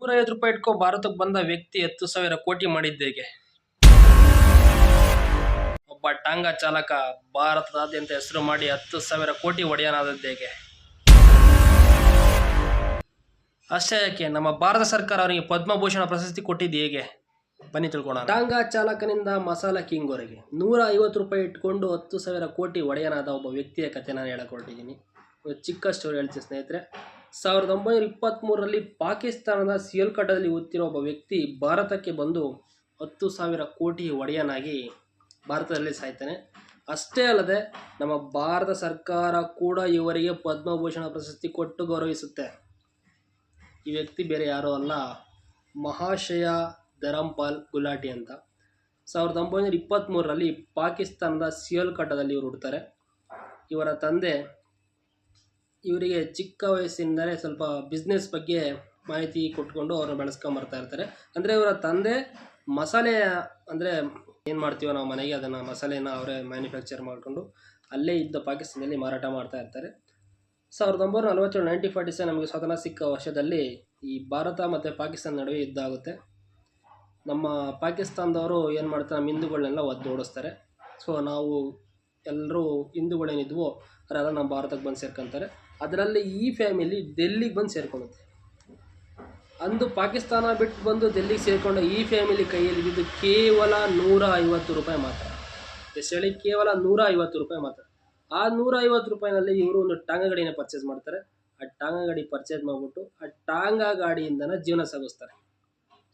₹150 ಇಟ್ಕೊ ಭಾರತಕ್ಕೆ ಬಂದ ವ್ಯಕ್ತಿ 10,000 ಕೋಟಿ ಮಾಡಿದ್ದೇಗೆ? ಒಬ್ಬ ಟಾಂಗಾ ಚಾಲಕ ಭಾರತದಾದ್ಯಂತ ಹೆಸರು ಮಾಡಿ 10,000 ಕೋಟಿ ಒಡೆಯನಾದದ್ದೇಗೆ? ಅಷ್ಟೇ ಯಾಕೆ, ನಮ್ಮ ಭಾರತ ಸರ್ಕಾರ ಅವರಿಗೆ ಪದ್ಮಭೂಷಣ ಪ್ರಶಸ್ತಿ ಕೊಟ್ಟಿದ್ದು ಹೇಗೆ? ಬನ್ನಿ ತಿಳ್ಕೊಳ್ಳೋಣ. ಟಾಂಗಾ ಚಾಲಕನಿಂದ ಮಸಾಲಾ ಕಿಂಗ್ವರೆಗೆ ₹150 ಇಟ್ಕೊಂಡು 10,000 ಕೋಟಿ ಒಡೆಯನಾದ ಒಬ್ಬ ವ್ಯಕ್ತಿಯ ಕಥೆ ನಾನು ಹೇಳಕೊಟ್ಟಿದ್ದೀನಿ. ಚಿಕ್ಕ ಸ್ಟೋರಿ ಹೇಳ್ತೀನಿ ಸ್ನೇಹಿತರೆ. 1923ರಲ್ಲಿ ಪಾಕಿಸ್ತಾನದ ಸಿಯಲ್ಕಟ್ಟದಲ್ಲಿ ಹುಟ್ಟಿರೋ ಒಬ್ಬ ವ್ಯಕ್ತಿ ಭಾರತಕ್ಕೆ ಬಂದು 10,000 ಕೋಟಿ ಒಡೆಯನಾಗಿ ಭಾರತದಲ್ಲಿ ಸಾಯ್ತಾನೆ. ಅಷ್ಟೇ ಅಲ್ಲದೆ ನಮ್ಮ ಭಾರತ ಸರ್ಕಾರ ಕೂಡ ಇವರಿಗೆ ಪದ್ಮಭೂಷಣ ಪ್ರಶಸ್ತಿ ಕೊಟ್ಟು ಗೌರವಿಸುತ್ತೆ. ಈ ವ್ಯಕ್ತಿ ಬೇರೆ ಯಾರೂ ಅಲ್ಲ, ಮಹಾಶಯ ಧರಂಪಾಲ್ ಗುಲಾಟಿ ಅಂತ. 1923ರಲ್ಲಿ ಪಾಕಿಸ್ತಾನದ ಸಿಯಲ್ಕಟ್ಟದಲ್ಲಿ ಇವರು ಹುಡ್ತಾರೆ. ಇವರ ತಂದೆ ಇವರಿಗೆ ಚಿಕ್ಕ ವಯಸ್ಸಿನಿಂದಲೇ ಸ್ವಲ್ಪ ಬಿಸ್ನೆಸ್ ಬಗ್ಗೆ ಮಾಹಿತಿ ಕೊಟ್ಕೊಂಡು ಅವ್ರನ್ನ ಬೆಳೆಸ್ಕೊಂಬರ್ತಾ ಇರ್ತಾರೆ. ಅಂದರೆ ಇವರ ತಂದೆ ಮಸಾಲೆ, ಅಂದರೆ ಏನು ಮಾಡ್ತೀವೋ ನಾವು ಮನೆಗೆ ಅದನ್ನು ಮಸಾಲೆನ ಅವರೇ ಮ್ಯಾನುಫ್ಯಾಕ್ಚರ್ ಮಾಡಿಕೊಂಡು ಅಲ್ಲೇ ಇದ್ದ ಪಾಕಿಸ್ತಾನದಲ್ಲಿ ಮಾರಾಟ ಮಾಡ್ತಾ ಇರ್ತಾರೆ. 1947 1947 ನಮಗೆ ಸ್ವಾತಂತ್ರ್ಯ ಸಿಕ್ಕ ವರ್ಷದಲ್ಲಿ ಈ ಭಾರತ ಮತ್ತು ಪಾಕಿಸ್ತಾನ ನಡುವೆ ಯುದ್ಧ ಆಗುತ್ತೆ. ನಮ್ಮ ಪಾಕಿಸ್ತಾನದವರು ಏನು ಮಾಡ್ತಾರೆ, ನಮ್ಮ ಹಿಂದೂಗಳನ್ನೆಲ್ಲ ಓಡಿಸ್ತಾರೆ. ಸೊ ನಾವು ಎಲ್ಲರೂ ಹಿಂದೂಗಳೇನಿದ್ವೋ ಅವರೆಲ್ಲ ನಮ್ಮ ಭಾರತಕ್ಕೆ ಬಂದು ಸೇರ್ಕೊತಾರೆ. ಅದರಲ್ಲಿ ಈ ಫ್ಯಾಮಿಲಿ ಡೆಲ್ಲಿಗೆ ಬಂದು ಸೇರ್ಕೊಳ್ಳುತ್ತೆ. ಅಂದು ಪಾಕಿಸ್ತಾನ ಬಿಟ್ಟು ಬಂದು ಡೆಲ್ಲಿಗೆ ಸೇರಿಕೊಂಡ ಈ ಫ್ಯಾಮಿಲಿ ಕೈಯಲ್ಲಿ ಇದ್ದಿದ್ದು ಕೇವಲ ₹150 ಮಾತ್ರ. ಎಷ್ಟು ಹೇಳಿ? ಕೇವಲ ₹150 ಮಾತ್ರ. ಆ ₹150ನಲ್ಲಿ ಇವರು ಒಂದು ಟಾಂಗಾ ಗಾಡಿನ ಪರ್ಚೇಸ್ ಮಾಡ್ತಾರೆ. ಆ ಟಾಂಗಾ ಗಾಡಿ ಪರ್ಚೇಸ್ ಮಾಡಿಬಿಟ್ಟು ಆ ಟಾಂಗಾ ಗಾಡಿಯಿಂದನೇ ಜೀವನ ಸಾಗಿಸ್ತಾರೆ.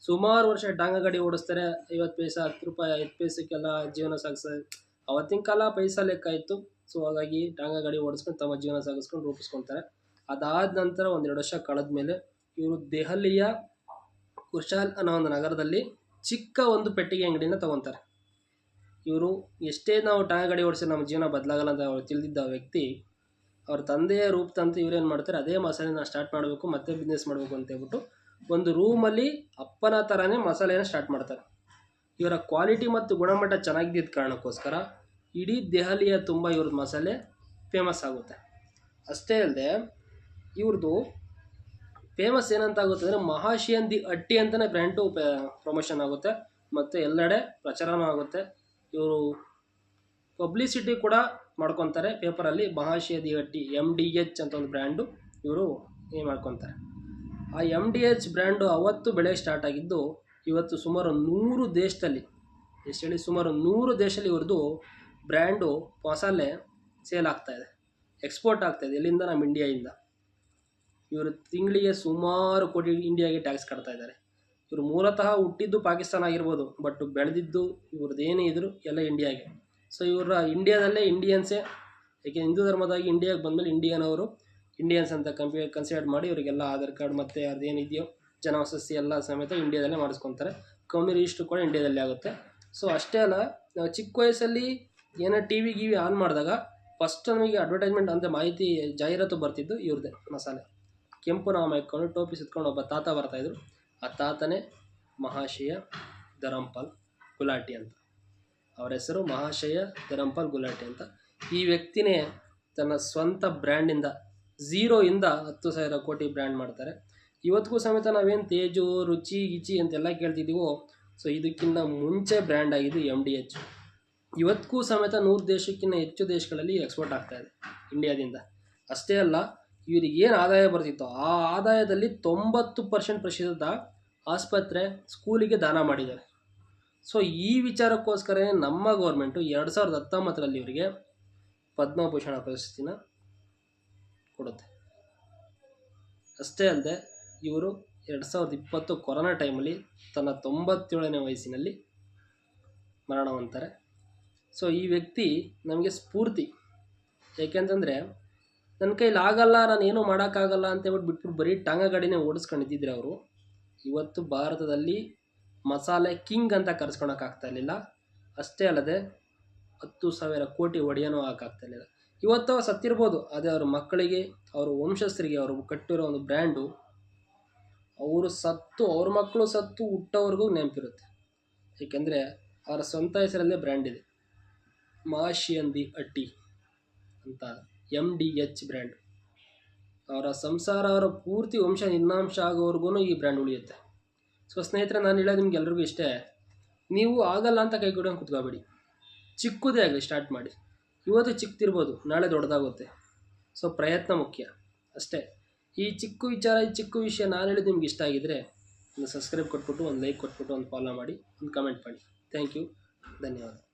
ಸುಮಾರು ವರ್ಷ ಟಾಂಗಾ ಗಾಡಿ ಓಡಿಸ್ತಾರೆ. 50 ಪೈಸೆ, 10 ರೂಪಾಯಿ, 5 ಪೈಸೆಗೆಲ್ಲ ಜೀವನ ಸಾಗಿಸ್ತಾರೆ. ಅವತ್ತಿನ ಕಾಲ ಪೈಸಾ ಲೆಕ್ಕ ಇತ್ತು. ಸೊ ಹಾಗಾಗಿ ಟಾಂಗಾ ಗಾಡಿ ಓಡಿಸ್ಕೊಂಡು ತಮ್ಮ ಜೀವನ ಸಾಗಿಸ್ಕೊಂಡು ರೂಪಿಸ್ಕೊತಾರೆ. ಅದಾದ ನಂತರ 1-2 ವರ್ಷ ಕಳೆದ ಮೇಲೆ ಇವರು ದೆಹಲಿಯ ಕುಶಾಲ್ ಅನ್ನೋ ಒಂದು ನಗರದಲ್ಲಿ ಚಿಕ್ಕ ಒಂದು ಪೆಟ್ಟಿಗೆ ಅಂಗಡಿನ ತೊಗೊತಾರೆ. ಇವರು ಎಷ್ಟೇ ನಾವು ಟಾಂಗಾ ಗಾಡಿ ಓಡಿಸಿ ನಮ್ಮ ಜೀವನ ಬದಲಾಗಲ್ಲ ಅಂತ ಅವ್ರು ತಿಳಿದಿದ್ದ ವ್ಯಕ್ತಿ, ಅವ್ರ ತಂದೆಯ ರೂಪದಂತೆ ಇವ್ರೇನು ಮಾಡ್ತಾರೆ, ಅದೇ ಮಸಾಲೆನ ಸ್ಟಾರ್ಟ್ ಮಾಡಬೇಕು ಮತ್ತೆ ಬಿಸ್ನೆಸ್ ಮಾಡಬೇಕು ಅಂತ ಹೇಳ್ಬಿಟ್ಟು ಒಂದು ರೂಮಲ್ಲಿ ಅಪ್ಪನ ಥರನೇ ಮಸಾಲೆನ ಸ್ಟಾರ್ಟ್ ಮಾಡ್ತಾರೆ. ಇವರ ಕ್ವಾಲಿಟಿ ಮತ್ತು ಗುಣಮಟ್ಟ ಚೆನ್ನಾಗಿದ್ದ ಕಾರಣಕ್ಕೋಸ್ಕರ ಇಡೀ ದೆಹಲಿಯ ತುಂಬ ಇವ್ರದ್ದು ಮಸಾಲೆ ಫೇಮಸ್ ಆಗುತ್ತೆ. ಅಷ್ಟೇ ಅಲ್ಲದೆ ಇವ್ರದ್ದು ಫೇಮಸ್ ಏನಂತ ಆಗುತ್ತೆ ಅಂದರೆ ಮಹಾಶಯನ್ ದಿ ಅಟ್ಟಿ ಅಂತಲೇ ಬ್ರ್ಯಾಂಡು ಪ್ರಮೋಷನ್ ಆಗುತ್ತೆ ಮತ್ತು ಎಲ್ಲೆಡೆ ಪ್ರಚಾರನೂ ಆಗುತ್ತೆ. ಇವರು ಪಬ್ಲಿಸಿಟಿ ಕೂಡ ಮಾಡ್ಕೊತಾರೆ ಪೇಪರಲ್ಲಿ. ಮಹಾಶಯ ದಿ ಅಟ್ಟಿ MDH ಅಂತ ಒಂದು ಬ್ರ್ಯಾಂಡು ಇವರು ಏನು ಮಾಡ್ಕೊತಾರೆ. ಆ MDH ಬ್ರ್ಯಾಂಡು ಅವತ್ತು ಬೆಳೆ ಸ್ಟಾರ್ಟ್ ಆಗಿದ್ದು ಇವತ್ತು ಸುಮಾರು 100 ದೇಶದಲ್ಲಿ, ಎಷ್ಟು ಹೇಳಿ, ಸುಮಾರು 100 ದೇಶದಲ್ಲಿ ಇವ್ರದ್ದು ಬ್ರ್ಯಾಂಡು ಮಸಾಲೆ ಸೇಲ್ ಆಗ್ತಾಯಿದೆ, ಎಕ್ಸ್ಪೋರ್ಟ್ ಆಗ್ತಾಯಿದೆ. ಎಲ್ಲಿಂದ? ನಮ್ಮ ಇಂಡಿಯಾಯಿಂದ. ಇವರು ತಿಂಗಳಿಗೆ ಸುಮಾರು ಕೋಟಿ ಇಂಡಿಯಾಗೆ ಟ್ಯಾಕ್ಸ್ ಕಟ್ತಾ ಇದ್ದಾರೆ. ಇವರು ಮೂಲತಃ ಹುಟ್ಟಿದ್ದು ಪಾಕಿಸ್ತಾನ ಆಗಿರ್ಬೋದು, ಬಟ್ ಬೆಳೆದಿದ್ದು ಇವ್ರದ್ದು ಏನೇ ಇದ್ರು ಎಲ್ಲ ಇಂಡಿಯಾಗೆ. ಸೊ ಇವರ ಇಂಡಿಯಾದಲ್ಲೇ ಇಂಡಿಯನ್ಸೇ, ಏಕೆ ಹಿಂದೂ ಧರ್ಮದಾಗಿ ಇಂಡಿಯಾಗೆ ಬಂದಮೇಲೆ ಇಂಡಿಯನ್ಸ್ ಅಂತ ಕನ್ಸಿಡರ್ ಮಾಡಿ ಇವರಿಗೆಲ್ಲ ಆಧಾರ್ ಕಾರ್ಡ್ ಮತ್ತು ಅದೇನಿದೆಯೋ ಜನವಸತಿ ಎಲ್ಲ ಸಮೇತ ಇಂಡಿಯಾದಲ್ಲೇ ಮಾಡಿಸ್ಕೊತಾರೆ. ಕಮ್ಮಿ ರಿಜಿಸ್ಟ್ರು ಕೂಡ ಇಂಡಿಯಾದಲ್ಲೇ ಆಗುತ್ತೆ. ಸೊ ಅಷ್ಟೇ ಅಲ್ಲ, ನಾವು ಚಿಕ್ಕ ವಯಸ್ಸಲ್ಲಿ ಏನೋ ಟಿ ವಿ ಆನ್ ಮಾಡಿದಾಗ ಫಸ್ಟ್ ನಮಗೆ ಅಡ್ವರ್ಟೈಸ್ಮೆಂಟ್ ಅಂತ ಮಾಹಿತಿ ಜಾಹೀರಾತು ಬರ್ತಿದ್ದು ಇವ್ರದ್ದೇ ಮಸಾಲೆ. ಕೆಂಪು ನಾಮ ಇಟ್ಕೊಂಡು ಟೋಪಿ ಸುತ್ಕೊಂಡು ಒಬ್ಬ ತಾತ ಬರ್ತಾಯಿದ್ರು. ಆ ತಾತನೇ ಮಹಾಶಯ ಧರಂಪಾಲ್ ಗುಲಾಟಿ ಅಂತ. ಅವರ ಹೆಸರು ಮಹಾಶಯ ಧರಂಪಾಲ್ ಗುಲಾಟಿ ಅಂತ. ಈ ವ್ಯಕ್ತಿನೇ ತನ್ನ ಸ್ವಂತ ಬ್ರ್ಯಾಂಡಿಂದ ಝೀರೋಯಿಂದ 10,000 ಕೋಟಿ ಬ್ರ್ಯಾಂಡ್ ಮಾಡ್ತಾರೆ. ಇವತ್ತಿಗೂ ಸಮೇತ ನಾವೇನು ತೇಜು, ರುಚಿ, ಗಿಚಿ ಅಂತೆಲ್ಲ ಕೇಳ್ತಿದ್ದೀವೋ, ಸೊ ಇದಕ್ಕಿಂತ ಮುಂಚೆ ಬ್ರ್ಯಾಂಡ್ ಆಗಿದ್ದು MDH. ಇವತ್ತಿಗೂ ಸಮೇತ 100 ದೇಶಕ್ಕಿಂತ ಹೆಚ್ಚು ದೇಶಗಳಲ್ಲಿ ಎಕ್ಸ್ಪೋರ್ಟ್ ಆಗ್ತಾಯಿದೆ ಇಂಡಿಯಾದಿಂದ. ಅಷ್ಟೇ ಅಲ್ಲ, ಇವರಿಗೆ ಏನು ಆದಾಯ ಬರ್ತಿತ್ತೋ ಆ ಆದಾಯದಲ್ಲಿ 90% ಪ್ರತಿಶತ ಆಸ್ಪತ್ರೆ, ಸ್ಕೂಲಿಗೆ ದಾನ ಮಾಡಿದ್ದಾರೆ. ಸೊ ಈ ವಿಚಾರಕ್ಕೋಸ್ಕರ ನಮ್ಮ ಗೌರ್ಮೆಂಟು 2019ರಲ್ಲಿ ಇವರಿಗೆ ಪದ್ಮಭೂಷಣ ಪ್ರಶಸ್ತಿನ ಕೊಡುತ್ತೆ. ಅಷ್ಟೇ ಅಲ್ಲದೆ ಇವರು 2020 ಕೊರೋನಾ ಟೈಮಲ್ಲಿ ತನ್ನ 97ನೇ ವಯಸ್ಸಿನಲ್ಲಿ ಮರಣ ಹೊಂದ್ತಾರೆ. ಸೊ ಈ ವ್ಯಕ್ತಿ ನಮಗೆ ಸ್ಫೂರ್ತಿ. ಏಕೆಂತಂದರೆ ನನ್ನ ಕೈಲಿ ಆಗಲ್ಲ, ನಾನು ಏನೂ ಮಾಡೋಕ್ಕಾಗಲ್ಲ ಅಂತೇಳ್ಬಿಟ್ಟು ಬಿಟ್ಬಿಟ್ಟು ಬರೀ ಟಾಂಗಾ ಗಾಡಿನೇ ಓಡಿಸ್ಕೊಂಡಿದ್ದಿದ್ರೆ ಅವರು ಇವತ್ತು ಭಾರತದಲ್ಲಿ ಮಸಾಲೆ ಕಿಂಗ್ ಅಂತ ಕರೆಸ್ಕೊಳಕ್ಕಾಗ್ತಾಯಿರಲಿಲ್ಲ. ಅಷ್ಟೇ ಅಲ್ಲದೆ 10,000 ಕೋಟಿ ಒಡೆಯನೂ ಹಾಕಾಗ್ತಾಯಿರಲಿಲ್ಲ. ಇವತ್ತು ಅವ್ರು ಸತ್ತಿರ್ಬೋದು, ಅದೇ ಅವ್ರ ಮಕ್ಕಳಿಗೆ, ಅವ್ರ ವಂಶಸ್ಥರಿಗೆ ಅವರು ಕಟ್ಟಿರೋ ಒಂದು ಬ್ರ್ಯಾಂಡು ಅವರು ಸತ್ತು, ಅವ್ರ ಮಕ್ಕಳು ಸತ್ತು ಹುಟ್ಟೋವರೆಗೂ ನೆನಪಿರುತ್ತೆ. ಏಕೆಂದರೆ ಅವರ ಸ್ವಂತ ಹೆಸರಲ್ಲೇ ಬ್ರ್ಯಾಂಡ್ ಇದೆ, ಮಹಾಶಯನ್ ದಿ ಅಟ್ಟಿ ಅಂತ MDH ಬ್ರ್ಯಾಂಡ್. ಅವರ ಸಂಸಾರ, ಅವರ ಪೂರ್ತಿ ವಂಶ ನಿರ್ನಾಂಶ ಆಗೋವರೆಗೂ ಈ ಬ್ರ್ಯಾಂಡ್ ಉಳಿಯುತ್ತೆ. ಸೊ ಸ್ನೇಹಿತರೆ, ನಾನು ಹೇಳೋದು ನಿಮ್ಗೆ ಎಲ್ರಿಗೂ ಇಷ್ಟೇ, ನೀವು ಆಗಲ್ಲ ಅಂತ ಕೈ ಕೊಡೋಂಗೆ ಕುತ್ಕೋಬೇಡಿ. ಚಿಕ್ಕದೇ ಆಗಲಿ ಸ್ಟಾರ್ಟ್ ಮಾಡಿ. ಇವತ್ತು ಚಿಕ್ಕದಿರ್ಬೋದು, ನಾಳೆ ದೊಡ್ಡದಾಗುತ್ತೆ. ಸೊ ಪ್ರಯತ್ನ ಮುಖ್ಯ ಅಷ್ಟೇ. ಈ ಚಿಕ್ಕ ವಿಚಾರ, ಈ ಚಿಕ್ಕ ವಿಷಯ ನಾನು ಹೇಳಿದ್ದು ನಿಮ್ಗೆ ಇಷ್ಟ ಆಗಿದ್ದರೆ ಒಂದು ಸಬ್ಸ್ಕ್ರೈಬ್ ಕೊಟ್ಬಿಟ್ಟು, ಒಂದು ಲೈಕ್ ಕೊಟ್ಬಿಟ್ಟು, ಒಂದು ಫಾಲೋ ಮಾಡಿ, ಒಂದು ಕಮೆಂಟ್ ಮಾಡಿ. ಥ್ಯಾಂಕ್ ಯು, ಧನ್ಯವಾದ.